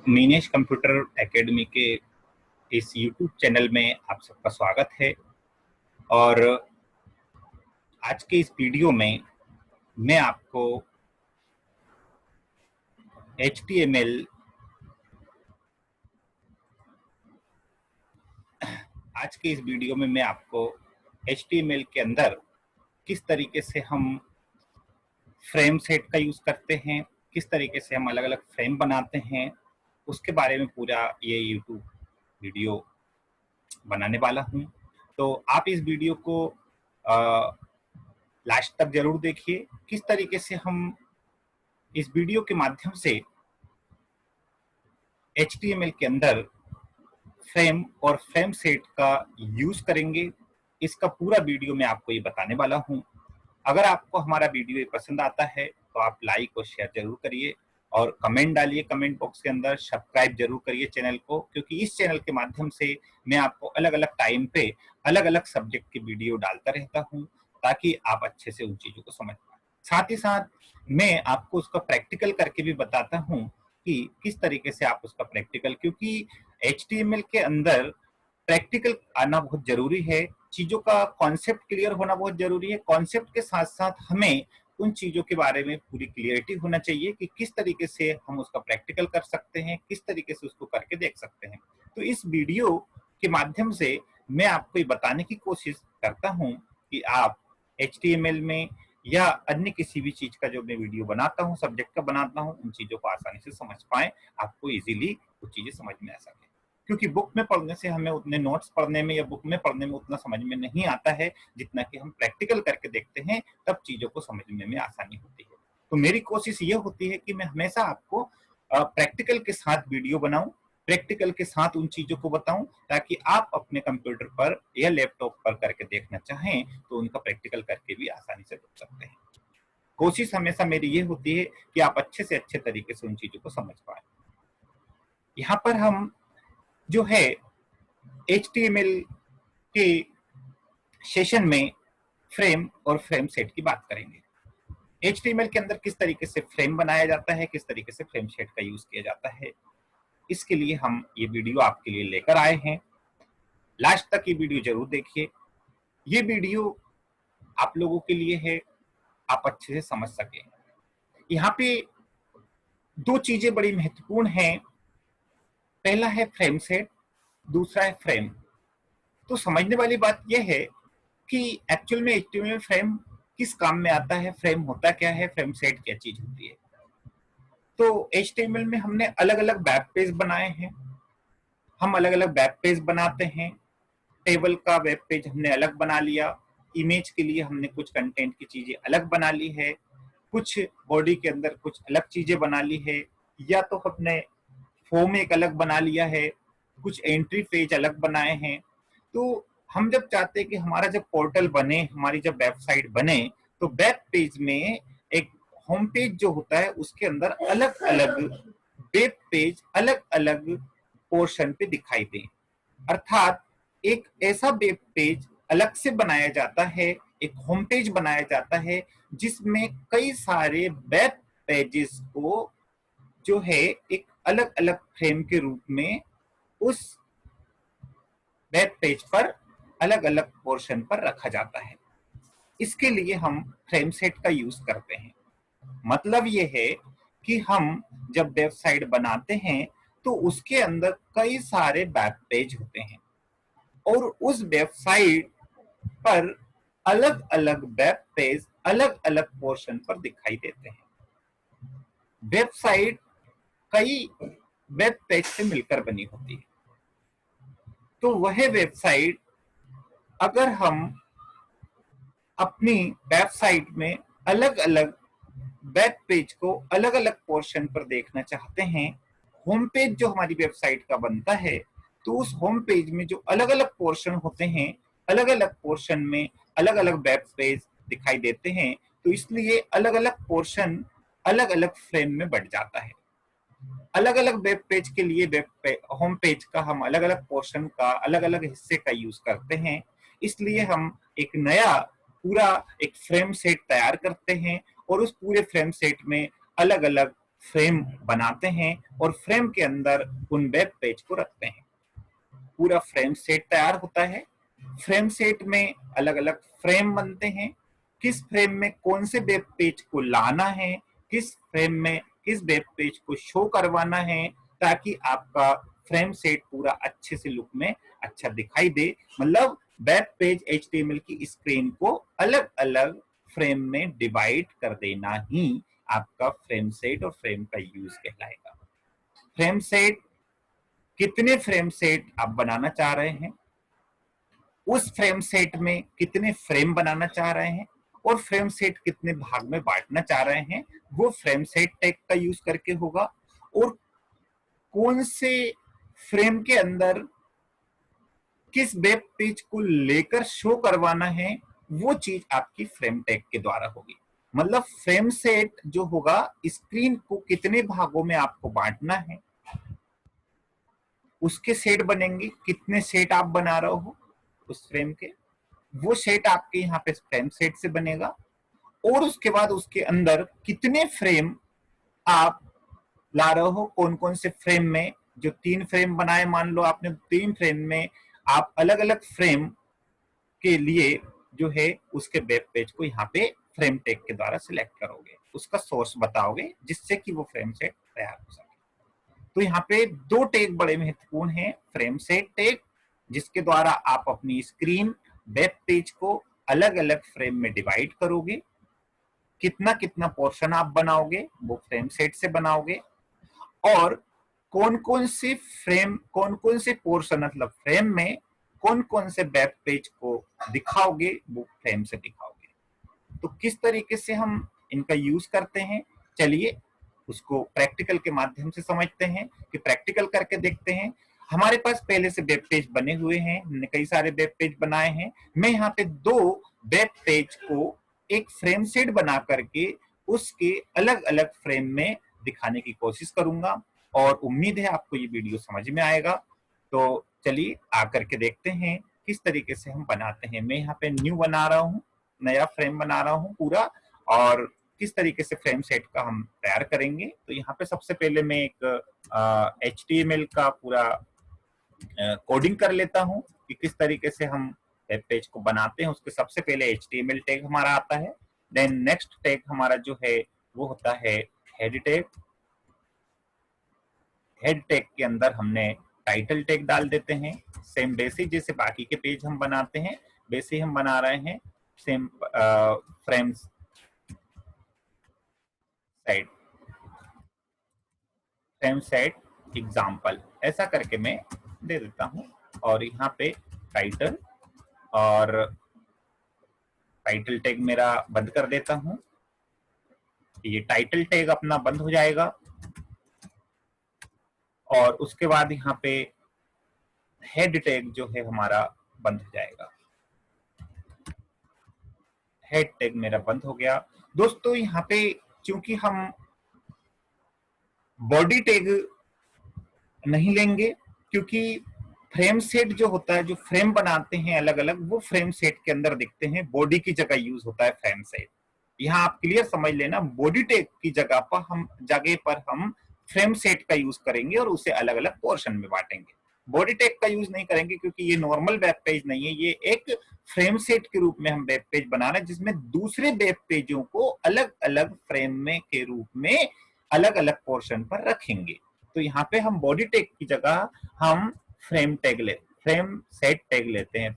Minesh computer academy के इस YouTube channel में आप सबका स्वागत है। और आज के इस वीडियो में मैं आपको HTML के अंदर किस तरीके से हम फ्रेम सेट का यूज करते हैं, किस तरीके से हम अलग अलग फ्रेम बनाते हैं, उसके बारे में पूरा ये यूट्यूब वीडियो बनाने वाला हूं। तो आप इस वीडियो को लास्ट तक जरूर देखिए। किस तरीके से हम इस वीडियो के माध्यम से HTML के अंदर फ्रेम और फ्रेम सेट का यूज करेंगे, इसका पूरा वीडियो मैं आपको ये बताने वाला हूं। अगर आपको हमारा वीडियो पसंद आता है तो आप लाइक और शेयर जरूर करिए और कमेंट डालिए कमेंट बॉक्स के अंदर। सब्सक्राइब जरूर करिए चैनल को, क्योंकि इस चैनल के माध्यम से मैं आपको अलग अलग टाइम पे अलग अलग सब्जेक्ट के वीडियो डालता रहता हूं, ताकि आप अच्छे से उन चीजों को समझ पाए। साथ ही साथ मैं आपको उसका प्रैक्टिकल करके भी बताता हूं कि किस तरीके से आप उसका प्रैक्टिकल, क्योंकि HTML के अंदर प्रैक्टिकल आना बहुत जरूरी है। चीजों का कॉन्सेप्ट क्लियर होना बहुत जरूरी है। कॉन्सेप्ट के साथ साथ हमें उन चीजों के बारे में पूरी क्लियरिटी होना चाहिए कि किस तरीके से हम उसका प्रैक्टिकल कर सकते हैं, किस तरीके से उसको करके देख सकते हैं। तो इस वीडियो के माध्यम से मैं आपको ये बताने की कोशिश करता हूं कि आप HTML में या अन्य किसी भी चीज का जो मैं वीडियो बनाता हूं, सब्जेक्ट का बनाता हूं, उन चीजों को आसानी से समझ पाए, आपको इजीली वो चीजें समझ में आ सके। क्योंकि बुक में पढ़ने से हमें उतने नोट्स पढ़ने में या बुक में पढ़ने में उतना समझ में नहीं आता है, जितना कि हम प्रैक्टिकल करके देखते हैं, तब चीजों को समझने में आसानी होती है। तो मेरी कोशिश ये होती है कि मैं हमेशा आपको प्रैक्टिकल के साथ वीडियो बनाऊं, प्रैक्टिकल के साथ उन चीजों को बताऊं, ताकि आप अपने कंप्यूटर पर या लैपटॉप पर करके देखना चाहें तो उनका प्रैक्टिकल करके भी आसानी से देख सकते हैं। कोशिश हमेशा मेरी ये होती है कि आप अच्छे से अच्छे तरीके से उन चीजों को समझ पाए। यहाँ पर हम जो है HTML के सेशन में फ्रेम और फ्रेम सेट की बात करेंगे। HTML के अंदर किस तरीके से फ्रेम बनाया जाता है, किस तरीके से फ्रेम सेट का यूज किया जाता है, इसके लिए हम ये वीडियो आपके लिए लेकर आए हैं। लास्ट तक ये वीडियो जरूर देखिए। ये वीडियो आप लोगों के लिए है, आप अच्छे से समझ सके। यहाँ पे दो चीजें बड़ी महत्वपूर्ण हैं। पहला है फ्रेम सेट, दूसरा है फ्रेम। तो समझने वाली बात यह है कि एक्चुअल में HTML फ्रेम किस काम में आता है, फ्रेम होता क्या है, फ्रेम सेट क्या चीज होती है। तो HTML में हमने अलग अलग वेब पेज बनाए हैं। हम अलग अलग वेब पेज बनाते हैं। टेबल का वेब पेज हमने अलग बना लिया, इमेज के लिए हमने कुछ कंटेंट की चीजें अलग बना ली है, कुछ बॉडी के अंदर कुछ अलग चीजें बना ली है, या तो हमने फॉर्म एक अलग बना लिया है, कुछ एंट्री पेज अलग बनाए हैं। तो हम जब चाहते हैं कि हमारा जब पोर्टल बने, हमारी जब वेबसाइट बने, तो वेब पेज में एक होम पेज जो होता है उसके अंदर अलग अलग वेब पेज अलग अलग पोर्शन पे दिखाई दे। अर्थात एक ऐसा वेब पेज अलग से बनाया जाता है, एक होम पेज बनाया जाता है, जिसमें कई सारे वेब पेजेस को जो है एक अलग अलग फ्रेम के रूप में उस वेब पेज पर अलग अलग पोर्शन पर रखा जाता है। इसके लिए हम फ्रेम सेट का यूज करते हैं। मतलब ये है कि हम जब वेबसाइट बनाते हैं तो उसके अंदर कई सारे वेब पेज होते हैं और उस वेबसाइट पर अलग अलग वेब पेज अलग अलग पोर्शन पर दिखाई देते हैं। वेबसाइट कई वेब पेज से मिलकर बनी होती है। तो वह वेबसाइट अगर हम अपनी वेबसाइट में अलग अलग वेब पेज को अलग अलग पोर्शन पर देखना चाहते हैं, होम पेज जो हमारी वेबसाइट का बनता है, तो उस होम पेज में जो अलग अलग पोर्शन होते हैं, अलग अलग पोर्शन में अलग अलग वेब पेज दिखाई देते हैं। तो इसलिए अलग अलग पोर्शन अलग अलग फ्रेम में बढ़ जाता है। अलग अलग वेब पेज के लिए होम पेज का हम अलग अलग पोर्शन का अलग अलग हिस्से का यूज करते हैं। इसलिए हम एक नया पूरा एक फ्रेम सेट तैयार करते हैं और उस पूरे फ्रेम सेट में अलग अलग फ्रेम बनाते हैं और फ्रेम के अंदर उन वेब पेज को रखते हैं। पूरा फ्रेम सेट तैयार होता है। फ्रेम सेट में अलग अलग फ्रेम बनते हैं। किस फ्रेम में कौन से वेब पेज को लाना है, किस फ्रेम में किस वेब पेज को शो करवाना है, ताकि आपका फ्रेम सेट पूरा अच्छे से लुक में अच्छा दिखाई दे। मतलब वेब पेज HTML की स्क्रीन को अलग अलग फ्रेम में डिवाइड कर देना ही आपका फ्रेम सेट और फ्रेम का यूज कहलाएगा। फ्रेम सेट, कितने फ्रेम सेट आप बनाना चाह रहे हैं, उस फ्रेम सेट में कितने फ्रेम बनाना चाह रहे हैं और फ्रेम सेट कितने भाग में बांटना चाह रहे हैं, वो फ्रेम सेट टैग का यूज करके होगा। और कौन से फ्रेम के अंदर किस वेब पेज को लेकर शो करवाना है, वो चीज आपकी फ्रेम टैग के द्वारा होगी। मतलब फ्रेम सेट जो होगा, स्क्रीन को कितने भागों में आपको बांटना है, उसके सेट बनेंगे। कितने सेट आप बना रहे हो उस फ्रेम के, वो सेट आपके यहाँ पे फ्रेम सेट से बनेगा। और उसके बाद उसके अंदर कितने फ्रेम आप ला रहे हो, कौन कौन से फ्रेम में, जो 3 फ्रेम बनाए मान लो आपने, 3 फ्रेम में आप अलग अलग फ्रेम के लिए जो है उसके वेब पेज को यहाँ पे फ्रेम टैग के द्वारा सिलेक्ट करोगे, उसका सोर्स बताओगे, जिससे कि वो फ्रेम सेट तैयार हो सके। तो यहाँ पे 2 टैग बड़े महत्वपूर्ण हैं। फ्रेम सेट टैग, जिसके द्वारा आप अपनी स्क्रीन वेब पेज को अलग अलग फ्रेम में डिवाइड करोगे। कितना कितना पोर्शन आप बनाओगे वो फ्रेम सेट से बनाओगे। और कौन कौन से फ्रेम, कौन कौन से पोर्शन मतलब फ्रेम में कौन कौन से वेब पेज को दिखाओगे, वो फ्रेम से दिखाओगे। तो किस तरीके से हम इनका यूज करते हैं, चलिए उसको प्रैक्टिकल के माध्यम से समझते हैं, कि प्रैक्टिकल करके देखते हैं। हमारे पास पहले से वेब पेज बने हुए हैं, हमने कई सारे वेब पेज बनाए हैं। मैं यहाँ पे 2 वेब पेज को एक फ्रेम सेट बना करके उसके अलग अलग फ्रेम में दिखाने की कोशिश करूंगा, और उम्मीद है आपको ये वीडियो समझ में आएगा। तो चलिए आकर के देखते हैं किस तरीके से हम बनाते हैं। मैं यहाँ पे न्यू बना रहा हूँ, नया फ्रेम बना रहा हूँ पूरा, और किस तरीके से फ्रेम सेट का हम तैयार करेंगे। तो यहाँ पे सबसे पहले मैं एक HTML का पूरा कोडिंग कर लेता हूँ कि किस तरीके से हम वेब पेज को बनाते हैं। उसके सबसे पहले HTML टैग हमारा आता है। देन नेक्स्ट टैग हमारा जो है वो होता है हेड टैग। हेड टैग के अंदर हमने टाइटल टैग डाल देते हैं। सेम वैसे जैसे बाकी के पेज हम बनाते हैं, वैसे ही हम बना रहे हैं। Same frame side, frame set example, ऐसा करके मैं दे देता हूं। और यहाँ पे टाइटल, और टाइटल टैग मेरा बंद कर देता हूं। ये टाइटल टैग अपना बंद हो जाएगा। और उसके बाद यहाँ पे हेड टैग जो है हमारा बंद हो जाएगा। हेड टैग मेरा बंद हो गया। दोस्तों यहाँ पे क्योंकि हम बॉडी टैग नहीं लेंगे, क्योंकि फ्रेम सेट जो होता है, जो फ्रेम बनाते हैं अलग अलग, वो फ्रेम सेट के अंदर दिखते हैं, बॉडी की जगह यूज होता है फ्रेम सेट। यहाँ आप क्लियर समझ लेना, बॉडी टैग की जगह पर हम फ्रेम सेट का यूज करेंगे और उसे अलग अलग पोर्शन में बांटेंगे। बॉडी टैग का यूज नहीं करेंगे, क्योंकि ये नॉर्मल वेब पेज नहीं है, ये एक फ्रेम सेट के रूप में हम वेब पेज बना रहे हैं, जिसमें दूसरे वेब पेजों को अलग अलग फ्रेम में के रूप में अलग अलग पोर्शन पर रखेंगे। तो यहाँ पे हम बॉडी टैग की जगह हम फ्रेम सेट टैग लेते हैं।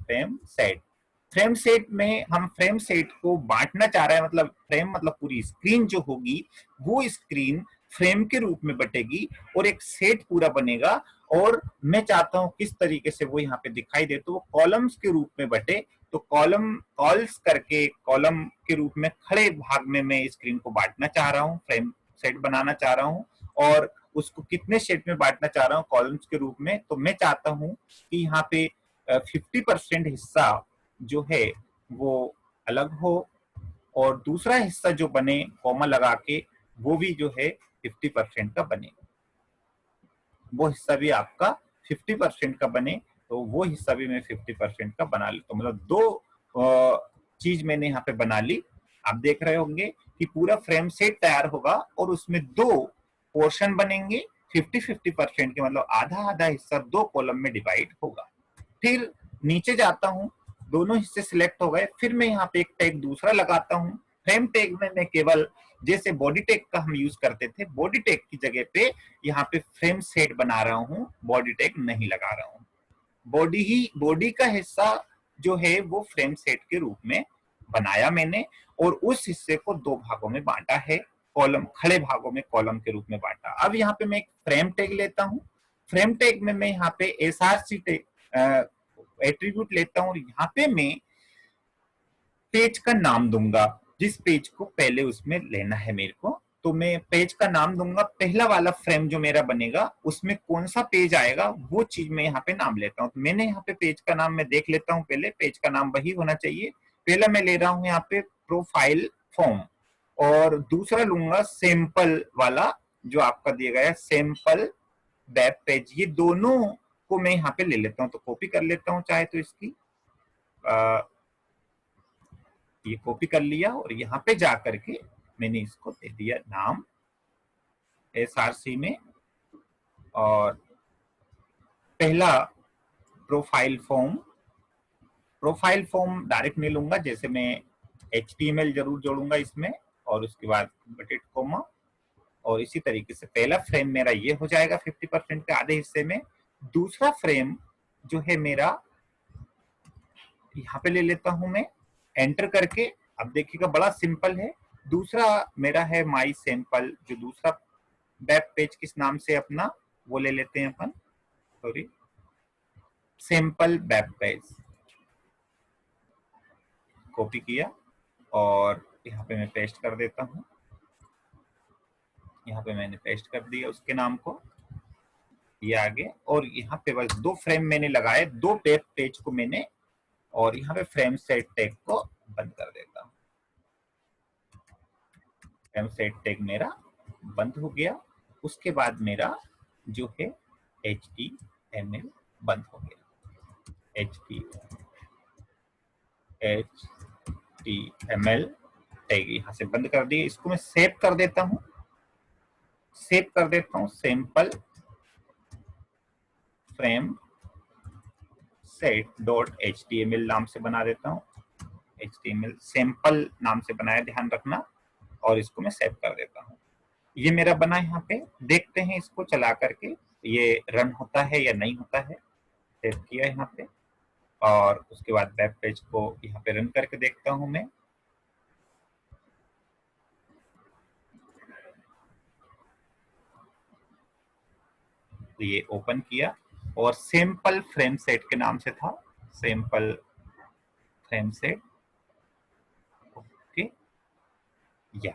फ्रेम सेट में हम फ्रेम सेट को बांटना चाह रहे हैं, मतलब फ्रेम मतलब पूरी स्क्रीन जो होगी वो स्क्रीन फ्रेम के रूप में बटेगी और एक सेट पूरा बनेगा। और मैं चाहता हूं किस तरीके से वो यहाँ पे दिखाई दे, तो वो कॉलम्स के रूप में बटे। तो कॉल्स करके कॉलम के रूप में खड़े भाग में मैं स्क्रीन को बांटना चाह रहा हूँ, फ्रेम सेट बनाना चाह रहा हूँ। और उसको कितने सेट में बांटना चाह रहा हूँ, कॉलम्स के रूप में। तो मैं चाहता हूँ कि यहाँ पे 50% हिस्सा जो है वो अलग हो, और दूसरा हिस्सा जो बने कॉमा लगा के, वो भी जो है 50% का बने। वो हिस्सा भी आपका 50% का बने, तो वो हिस्सा भी मैं 50% का बना लेता हूँ। मतलब 2 चीज मैंने यहाँ पे बना ली। आप देख रहे होंगे कि पूरा फ्रेम सेट तैयार होगा और उसमें 2 पोर्शन बनेंगे 50-50% के, मतलब आधा आधा हिस्सा दो कॉलम में डिवाइड होगा। फिर नीचे जाता हूँ, दोनों हिस्से सिलेक्ट हो गए, फिर मैं यहाँ पे एक टैग दूसरा लगाता हूँ। फ्रेम टैग में मैं केवल जैसे बॉडी टैग का हम यूज करते थे, बॉडी टैग की जगह पे यहाँ पे फ्रेम सेट बना रहा हूँ, बॉडी टैग नहीं लगा रहा हूँ। बॉडी का हिस्सा जो है वो फ्रेम सेट के रूप में बनाया मैंने, और उस हिस्से को दो भागों में बांटा है, कॉलम खड़े भागों में कॉलम के रूप में बांटा। अब यहाँ पे मैं एक फ्रेम टैग लेता हूँ। फ्रेम टैग में मैं यहाँ पे एसआरसी एट्रीब्यूट लेता हूँ, और यहाँ पे मैं पेज का नाम दूंगा, जिस पेज को पहले उसमें लेना है मेरे को। तो मैं पेज का नाम दूंगा, पहला वाला फ्रेम जो मेरा बनेगा उसमें कौन सा पेज आएगा वो चीज मैं यहाँ पे नाम लेता हूँ। तो मैंने यहाँ पे पेज का नाम मैं देख लेता हूँ, पहले पेज का नाम वही होना चाहिए। पहला मैं ले रहा हूँ यहाँ पे प्रोफाइल फॉर्म, और दूसरा लूंगा सैंपल वाला जो आपका दिया गया है, सैंपल वेब पेज। ये दोनों को मैं यहाँ पे ले लेता हूँ, तो कॉपी कर लेता हूँ चाहे तो इसकी, ये कॉपी कर लिया, और यहाँ पे जा करके मैंने इसको दे दिया नाम एसआरसी में। और पहला प्रोफाइल फॉर्म डायरेक्ट नहीं लूंगा, जैसे मैं HTML जरूर जोड़ूंगा इसमें, और उसके बाद इन्वर्टेड कोमा, और इसी तरीके से पहला फ्रेम मेरा ये हो जाएगा 50% के आधे हिस्से में। दूसरा फ्रेम जो है मेरा यहाँ पे ले लेता हूं मैं एंटर करके। अब देखिएगा बड़ा सिंपल है। दूसरा मेरा है माई सैंपल, जो दूसरा वेब पेज किस नाम से अपना वो ले लेते हैं अपन, sorry, sample web page. Copy किया और यहाँ पे मैं पेस्ट कर देता हूँ। यहाँ पे मैंने पेस्ट कर दिया उसके नाम को, ये आगे। और यहाँ पे बस दो फ्रेम मैंने लगाए, दो वेब पेज को मैंने, और यहाँ पे फ्रेम सेट टैग को बंद कर देता हूँ। फ्रेम सेट टैग मेरा बंद हो गया। उसके बाद मेरा जो है HTML बंद हो गया। HTML टैग यहाँ से बंद कर दिए। इसको मैं सेव कर देता हूँ, sample frame set dot HTML नाम से बना देता हूँ। HTML सैंपल नाम से बनाया, ध्यान रखना, और इसको मैं सेव कर देता हूँ। ये मेरा बना यहाँ पे, देखते हैं इसको चला करके ये रन होता है या नहीं होता है। सेव किया यहाँ पे, और उसके बाद वेब पेज को यहाँ पे रन करके देखता हूँ मैं। तो ये ओपन किया, और सैंपल फ्रेम सेट के नाम से था, सैंपल फ्रेम सेट। ओके, या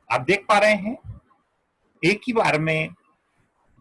आप देख पा रहे हैं एक ही बार में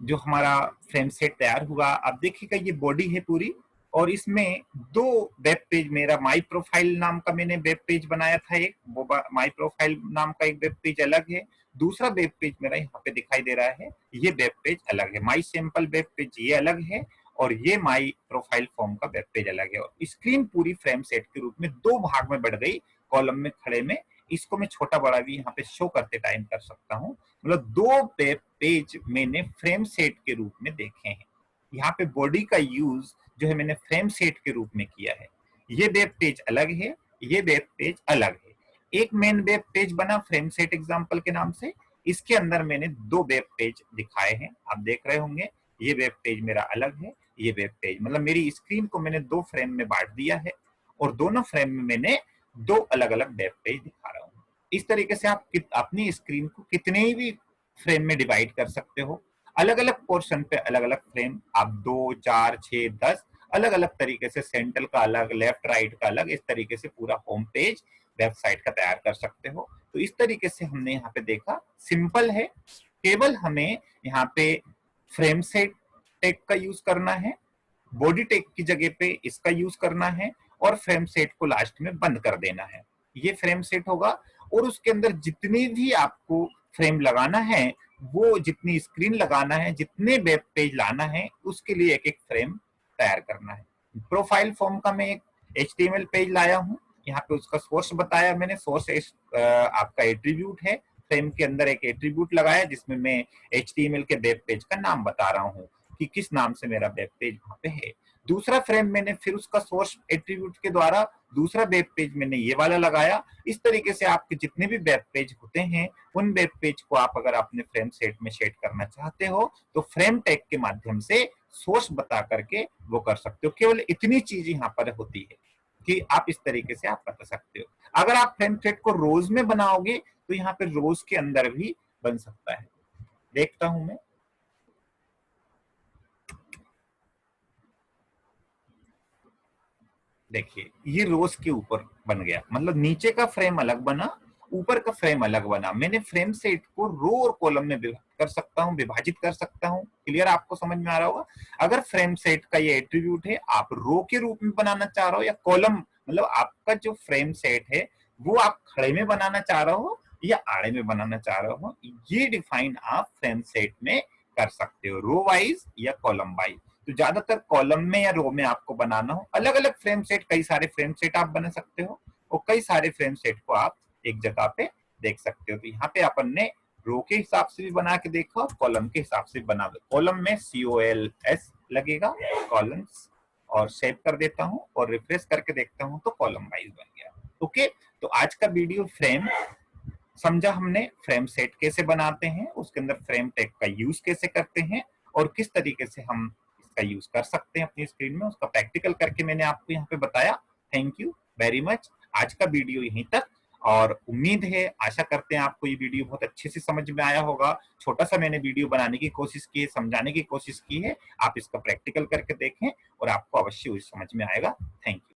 जो हमारा फ्रेम सेट तैयार हुआ। आप देखिएगा ये बॉडी है पूरी, और इसमें दो वेब पेज, मेरा माई प्रोफाइल नाम का मैंने वेब पेज बनाया था, एक वो माई प्रोफाइल नाम का एक वेब पेज अलग है, दूसरा वेब पेज मेरा यहाँ पे दिखाई दे रहा है, ये वेब पेज अलग है। माई सैंपल वेब पेज ये अलग है, और ये माई प्रोफाइल फॉर्म का वेब पेज अलग है। और स्क्रीन पूरी फ्रेम सेट के रूप में दो भाग में बढ़ गई, कॉलम में खड़े में। इसको मैं छोटा बड़ा भी यहाँ पे शो करते टाइम कर सकता हूँ। मतलब दो वेब पेज मैंने फ्रेम सेट के रूप में देखे हैं। यहाँ पे बॉडी का यूज जो है मैंने फ्रेम सेट के रूप में किया है। ये वेब पेज अलग है, ये वेब पेज अलग है। एक मेन वेब पेज बना फ्रेम सेट एग्जाम्पल के नाम से, इसके अंदर मैंने दो वेब पेज दिखाए हैं, आप देख रहे होंगे। ये वेब पेज मेरा अलग है, ये वेब पेज, मतलब मेरी स्क्रीन को मैंने दो फ्रेम में बांट दिया है, और दोनों फ्रेम में मैंने दो अलग अलग वेब पेज दिखा रहा हूँ। इस तरीके से आप अपनी स्क्रीन को कितने भी फ्रेम में डिवाइड कर सकते हो। अलग अलग पोर्शन पे अलग अलग फ्रेम, आप 2, 4, 6, 10 अलग अलग तरीके से, सेंट्रल का अलग, लेफ्ट राइट का अलग, इस तरीके से पूरा होम पेज वेबसाइट का तैयार कर सकते हो। तो इस तरीके से हमने यहाँ पे देखा, सिंपल है, केवल हमें यहाँ पे फ्रेम सेट टैग का यूज करना है, बॉडी टैग की जगह पे इसका यूज करना है, और फ्रेम सेट को लास्ट में बंद कर देना है। ये फ्रेम सेट होगा, और उसके अंदर जितने भी आपको फ्रेम लगाना है, वो जितनी स्क्रीन लगाना है, जितने वेब पेज लाना है, उसके लिए एक एक फ्रेम तैयार करना है। प्रोफाइल फॉर्म का मैं एक HTML पेज लाया हूँ, यहाँ पे उसका सोर्स बताया मैंने, सोर्स आपका एट्रीब्यूट है, फ्रेम के अंदर एक एट्रीब्यूट लगाया जिसमें मैं HTML के वेब पेज का नाम बता रहा हूँ कि किस नाम से मेरा वेब पेज वहां पे है। दूसरा फ्रेम मैंने फिर उसका सोर्स एट्रीब्यूट के द्वारा दूसरा वेब पेज मैंने ये वाला लगाया। इस तरीके से आपके जितने भी वेब पेज होते हैं उन वेब पेज को आप अगर अपने फ्रेम सेट में सेट करना चाहते हो तो फ्रेम टैग के माध्यम से सोर्स बता करके वो कर सकते हो। केवल इतनी चीज यहाँ पर होती है कि आप इस तरीके से आप बता सकते हो। अगर आप फ्रेम सेट को रोज में बनाओगे तो यहाँ पे रोज के अंदर भी बन सकता है। देखता हूं मैं, देखिए ये रोज के ऊपर बन गया, मतलब नीचे का फ्रेम अलग बना, ऊपर का फ्रेम अलग बना। मैंने फ्रेम सेट को रो और कॉलम में कर सकता हूँ, विभाजित कर सकता हूँ। क्लियर, आपको समझ में आ रहा होगा। अगर फ्रेम सेट का ये एट्रीब्यूट है, आप रो के रूप में बनाना चाह रहे हो या कॉलम, मतलब आपका जो फ्रेम सेट है वो आप खड़े में बनाना चाह रहे हो या आड़े में बनाना चाह रहे हो, ये डिफाइन आप फ्रेम सेट में कर सकते हो, रो वाइज या कॉलम वाइज। तो ज्यादातर कॉलम में या रो में आपको बनाना हो। अलग अलग फ्रेम सेट, कई सारे फ्रेम सेट आप बना सकते हो और कई सारे फ्रेम सेट को आप एक जगह पे देख सकते हो। तो यहाँ पे अपन ने रो के हिसाब से भी बना के देखा और कॉलम के हिसाब से बना दो। कॉलम में COLS लगेगा, कॉलम्स, और सेव कर देता हूँ और रिफ्रेश करके देखता हूँ तो कॉलम वाइज बन गया। ओके, तो आज का वीडियो फ्रेम समझा हमने, फ्रेम सेट कैसे बनाते हैं, उसके अंदर फ्रेम टैग का यूज कैसे करते हैं और किस तरीके से हम इसका यूज कर सकते हैं अपनी स्क्रीन में, उसका प्रैक्टिकल करके मैंने आपको यहाँ पे बताया। Thank you very much. आज का वीडियो यहीं तक, और उम्मीद है, आशा करते हैं आपको ये वीडियो बहुत अच्छे से समझ में आया होगा। छोटा सा मैंने वीडियो बनाने की कोशिश की है, समझाने की कोशिश की है। आप इसका प्रैक्टिकल करके देखें और आपको अवश्य समझ में आएगा। Thank you.